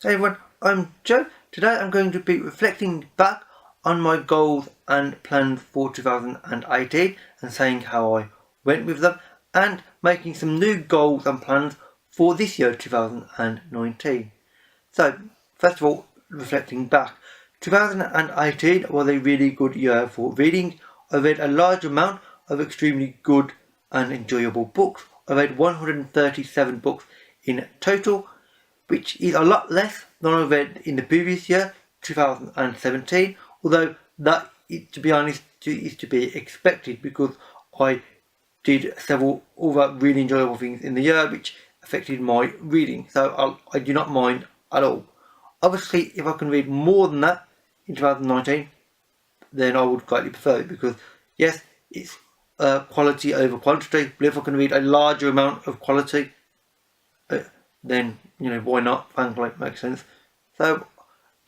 Hey everyone, I'm Joe. Today I'm going to be reflecting back on my goals and plans for 2018 and saying how I went with them and making some new goals and plans for this year 2019. So, first of all, reflecting back, 2018 was a really good year for reading. I read a large amount of extremely good and enjoyable books. I read 137 books in total, which is a lot less than I read in the previous year, 2017, although that, to be honest, is to be expected because I did several other really enjoyable things in the year which affected my reading, so I do not mind at all. Obviously, if I can read more than that in 2019, then I would greatly prefer it because, yes, it's quality over quantity, but if I can read a larger amount of quality, then, why not? Frankly, it makes sense. So,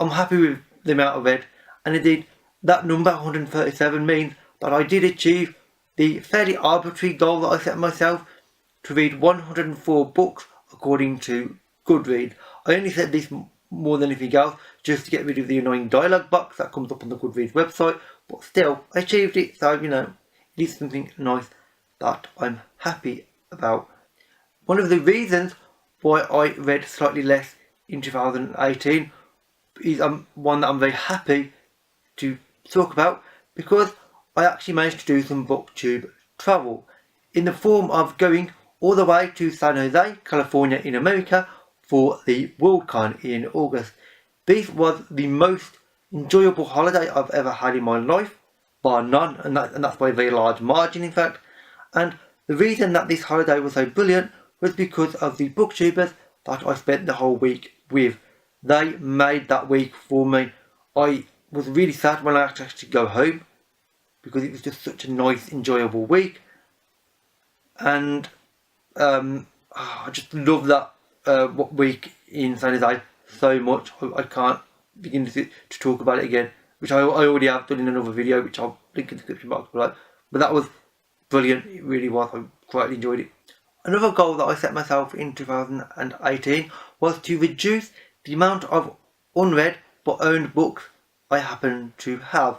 I'm happy with the amount I read, and indeed, that number, 137, means that I did achieve the fairly arbitrary goal that I set myself to read 104 books according to Goodreads. I only said this more than anything else just to get rid of the annoying dialogue box that comes up on the Goodreads website, but still, I achieved it, so, it is something nice that I'm happy about. One of the reasons why I read slightly less in 2018 is one that I'm very happy to talk about because I actually managed to do some booktube travel in the form of going all the way to San Jose, California in America for the Worldcon in August. This was the most enjoyable holiday I've ever had in my life, bar none, and that's by a very large margin in fact. And the reason that this holiday was so brilliant was because of the booktubers that I spent the whole week with. They made that week for me. I was really sad when I had to actually go home because it was just such a nice, enjoyable week. And I just love that week in San Jose so much. I can't begin to talk about it again, which I already have done in another video, which I'll link in the description box below. But that was brilliant. It really was. I greatly enjoyed it. Another goal that I set myself in 2018 was to reduce the amount of unread but owned books I happen to have.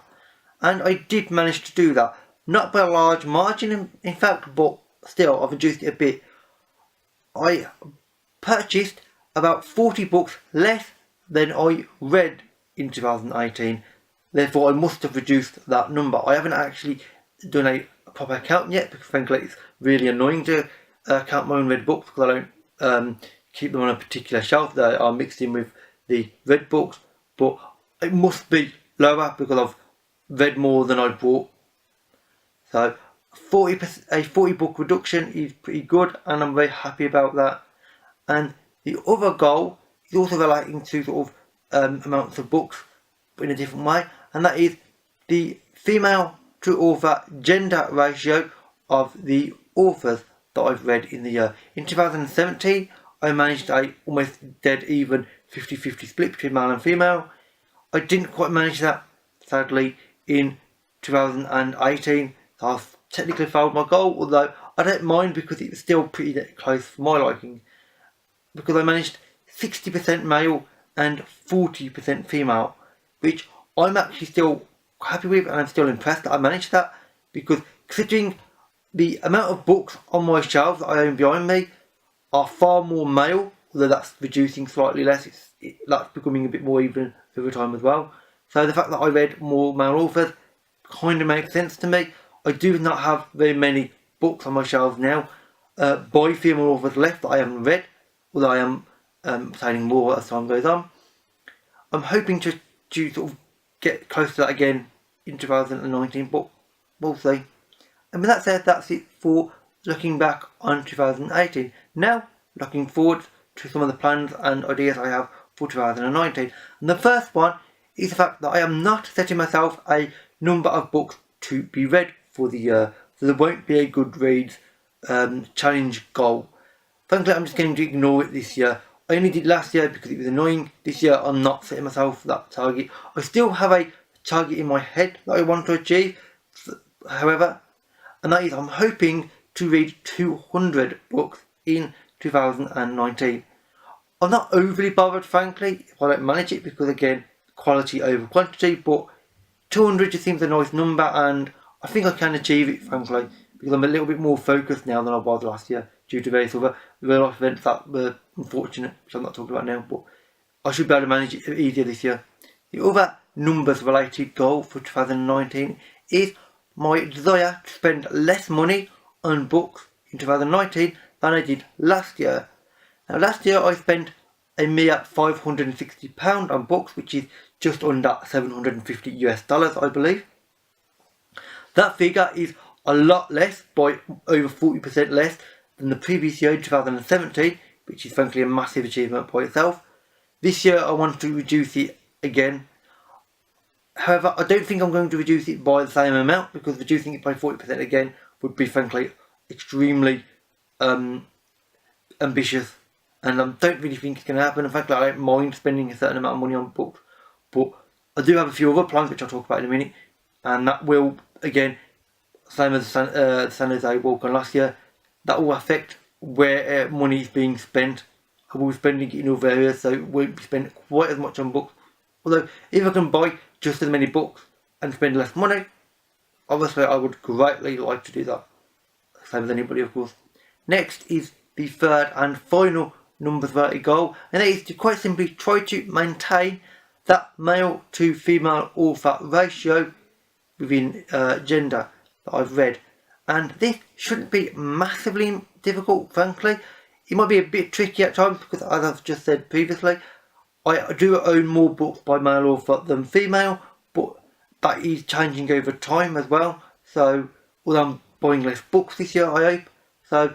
And I did manage to do that. Not by a large margin in fact, but still I've reduced it a bit. I purchased about 40 books less than I read in 2018. Therefore I must have reduced that number. I haven't actually done a proper count yet because frankly it's really annoying to count my unread books because I don't keep them on a particular shelf. They are mixed in with the read books, but it must be lower because I've read more than I bought. So a 40 book reduction is pretty good and I'm very happy about that. And the other goal is also relating to sort of amounts of books but in a different way, and that is the female to author gender ratio of the authors that I've read in the year. In 2017 I managed a almost dead even 50-50 split between male and female. I didn't quite manage that sadly in 2018, so I've technically failed my goal, although I don't mind because it was still pretty close for my liking, because I managed 60% male and 40% female, which I'm actually still happy with and I'm still impressed that I managed that, because considering the amount of books on my shelves that I own behind me are far more male, although that's reducing slightly less, that's becoming a bit more even over time as well. So the fact that I read more male authors kind of makes sense to me. I do not have very many books on my shelves now by female authors left that I haven't read, although I am obtaining more as time goes on. I'm hoping to sort of get close to that again in 2019, but we'll see. And with that said, that's it for looking back on 2018. Now, looking forward to some of the plans and ideas I have for 2019. And the first one is the fact that I am not setting myself a number of books to be read for the year. So there won't be a Goodreads challenge goal. Frankly, I'm just going to ignore it this year. I only did last year because it was annoying. This year I'm not setting myself that target. I still have a target in my head that I want to achieve, however, and that is I'm hoping to read 200 books in 2019. I'm not overly bothered, frankly, if I don't manage it, because again, quality over quantity, but 200 just seems a nice number, and I think I can achieve it, frankly, because I'm a little bit more focused now than I was last year, due to various other real life events that were unfortunate, which I'm not talking about now, but I should be able to manage it easier this year. The other numbers related goal for 2019 is my desire to spend less money on books in 2019 than I did last year. Now last year I spent a mere £560 on books, which is just under $750 I believe. That figure is a lot less, by over 40% less than the previous year in 2017, which is frankly a massive achievement by itself. This year I want to reduce it again. However, I don't think I'm going to reduce it by the same amount, because reducing it by 40% again would be frankly extremely ambitious, and I don't really think it's going to happen. In fact, I don't mind spending a certain amount of money on books, but I do have a few other plans which I'll talk about in a minute, and that will, again, same as the San Jose Walk-On last year, that will affect where money is being spent. I will be spending it in other areas, so it won't be spent quite as much on books. Although, if I can buy just as many books and spend less money, obviously I would greatly like to do that. Same as anybody, of course. Next is the third and final numbers related goal, and that is to quite simply try to maintain that male to female author ratio within gender that I've read. And this shouldn't be massively difficult, frankly. It might be a bit tricky at times, because as I've just said previously, I do own more books by male author than female, but that is changing over time as well. So, although I'm buying less books this year, I hope, so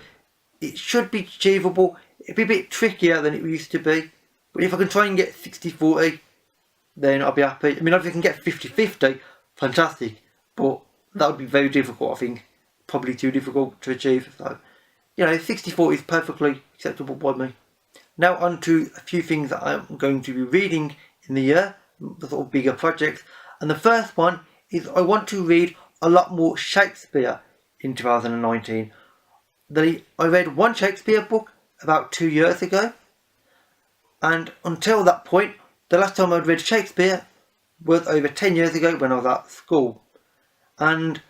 it should be achievable. It'd be a bit trickier than it used to be, but if I can try and get 60-40, then I'll be happy. I mean, if I can get 50-50, fantastic, but that would be very difficult, I think. Probably too difficult to achieve. So, 60-40 is perfectly acceptable by me. Now on to a few things that I'm going to be reading in the year, the sort of bigger projects. And the first one is I want to read a lot more Shakespeare in 2019. I read one Shakespeare book about 2 years ago, and until that point, the last time I'd read Shakespeare was over 10 years ago when I was at school. And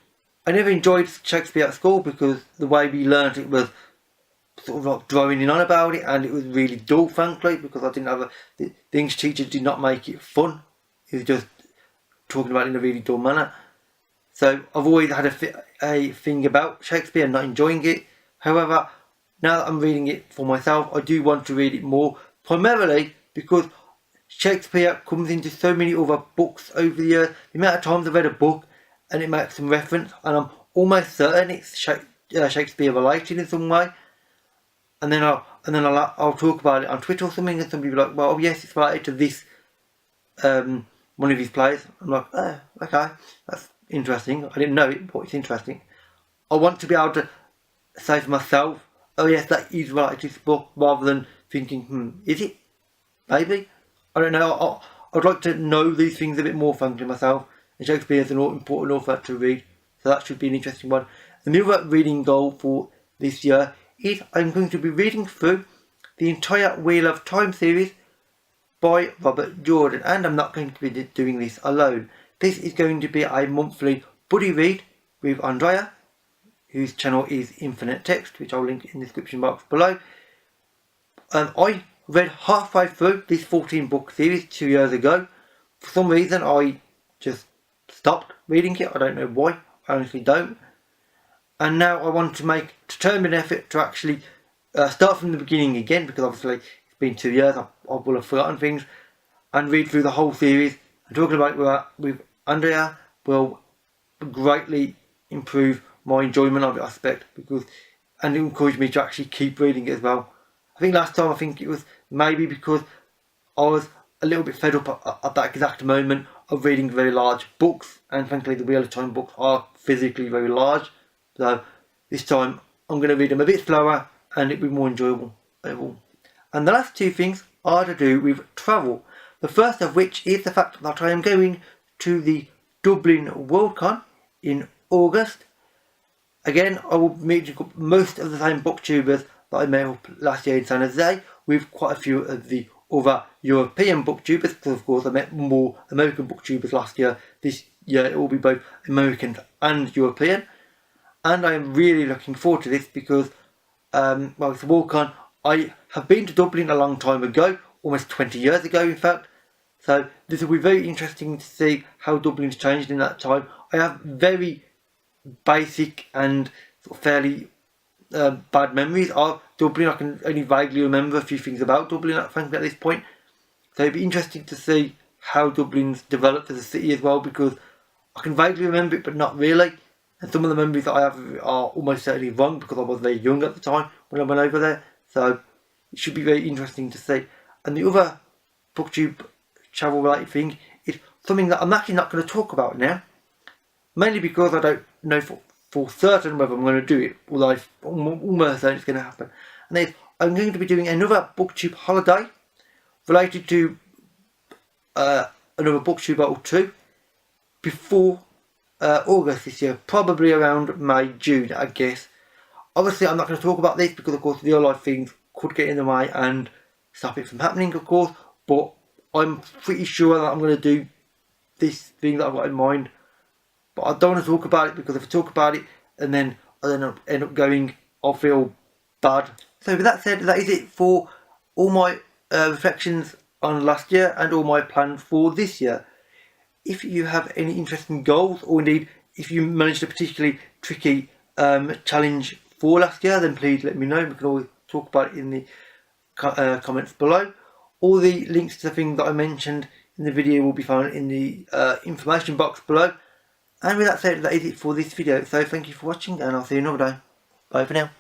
I never enjoyed Shakespeare at school, because the way we learnt it was sort of like droning on about it, and it was really dull, frankly, because I didn't have the English teacher did not make it fun. He was just talking about it in a really dull manner. So I've always had a thing about Shakespeare and not enjoying it. However, now that I'm reading it for myself, I do want to read it more, primarily because Shakespeare comes into so many other books over the years. The amount of times I've read a book and it makes some reference, and I'm almost certain it's Shakespeare related in some way. And then I'll talk about it on Twitter or something, and somebody will be like, well, yes, it's related to this one of his plays. I'm like, oh, okay, that's interesting. I didn't know it, but it's interesting. I want to be able to say for myself, oh yes, that is related to this book, rather than thinking, is it? Maybe? I don't know. I'd like to know these things a bit more, frankly, myself. And Shakespeare is an important author to read, so that should be an interesting one. The other reading goal for this year is I'm going to be reading through the entire Wheel of Time series by Robert Jordan, and I'm not going to be doing this alone. This is going to be a monthly buddy read with Andrea, whose channel is Infinite Text, which I'll link in the description box below. I read halfway through this 14-book series 2 years ago. For some reason I just stopped reading it. I don't know why, I honestly don't. And now I want to make a determined effort to actually start from the beginning again, because obviously it's been 2 years, I will have forgotten things, and read through the whole series. And talking about it with Andrea will greatly improve my enjoyment of it, I expect, and encourage me to actually keep reading it as well. I think last time, it was maybe because I was a little bit fed up at that exact moment of reading very large books, and frankly the Wheel of Time books are physically very large. So this time I'm going to read them a bit slower, and it'll be more enjoyable overall. And the last two things are to do with travel. The first of which is the fact that I am going to the Dublin Worldcon in August. Again, I will be meeting up most of the same booktubers that I met up last year in San Jose. with quite a few of the other European booktubers, because of course I met more American booktubers last year. This year it will be both American and European, and I am really looking forward to this because, well, it's a walk-on. I have been to Dublin a long time ago, almost 20 years ago in fact, so this will be very interesting to see how Dublin's changed in that time. I have very basic and sort of fairly bad memories of Dublin. I can only vaguely remember a few things about Dublin, frankly, at this point. So it'd be interesting to see how Dublin's developed as a city as well, because I can vaguely remember it but not really. And some of the memories that I have are almost certainly wrong because I was very young at the time when I went over there. So it should be very interesting to see. And the other booktube travel related thing is something that I'm actually not going to talk about now. Mainly because I don't know for certain whether I'm going to do it, although I'm almost certain it's going to happen. And then I'm going to be doing another booktube holiday related to another booktube or two before August this year, probably around May, June, I guess. Obviously I'm not going to talk about this because of course real life things could get in the way and stop it from happening, of course, but I'm pretty sure that I'm going to do this thing that I've got in mind. But I don't want to talk about it because if I talk about it and then I end up going, I'll feel bad. So with that said, that is it for all my reflections on last year and all my plans for this year. If you have any interesting goals, or indeed if you managed a particularly tricky challenge for last year, then please let me know. We can always talk about it in the comments below. All the links to the things that I mentioned in the video will be found in the information box below. And with that said, that is it for this video. So thank you for watching, and I'll see you another day. Bye for now.